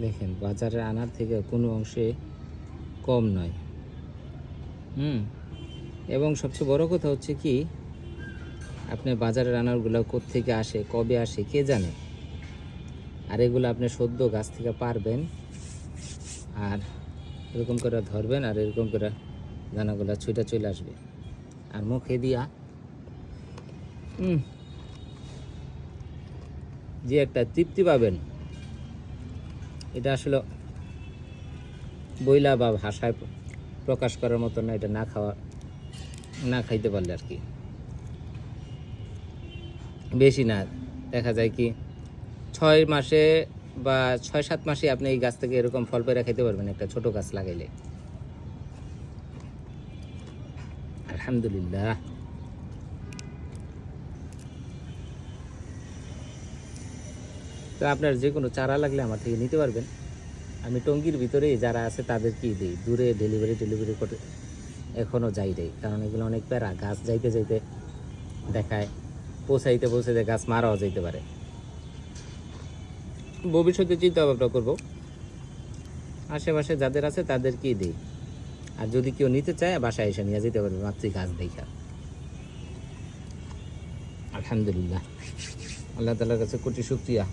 দেখেন বাজারে আনার থেকে কোনো অংশে কম নয়। এবং সবচেয়ে বড় কথা হচ্ছে কি, আপনি বাজারের আনারগুলো কোত্থেকে আসে, কবে আসে কে জানে। আর এগুলো আপনি সদ্য গাছ থেকে পারবেন, আর এরকম করে ধরবেন, আর এরকম করে দানাগুলো ছুঁটা চলে আসবে, আর মুখে দিয়া যে একটা তৃপ্তি পাবেন, এটা আসলে বইলা বা ভাষায় প্রকাশ করার মতো না। এটা না খাইতে পারলে আর কি, বেশি না, দেখা যায় কি 6 মাসে বা 6-7 মাসে আপনি এই গাছ থেকে এরকম ফল পেড়া খাইতে পারবেন, একটা ছোট গাছ লাগাইলে। আলহামদুলিল্লাহ। তো আপনার যে কোনো চারা লাগলে আমার থেকে নিতে পারবেন। আমি টঙ্গীর ভিতরেই যারা আছে তাদেরকেই দিই, দূরে ডেলিভারি করে এখনও যাই দেয়, কারণ এগুলো অনেক প্যারা। গাছ যাইতে যাইতে দেখায় পৌঁছাইতে গাছ মারাও যাইতে পারে। ভবিষ্যতে চিন্তা ভাবনা করবো, আশেপাশে যাদের আছে তাদেরকেই দিই। আর যদি কেউ নিতে চায় বাসায় এসে নিয়ে যেতে পারবে মাতৃ গাছ দেখা। আলহামদুলিল্লাহ, আল্লাহ তাআলার কাছে কোটি শুকরিয়া।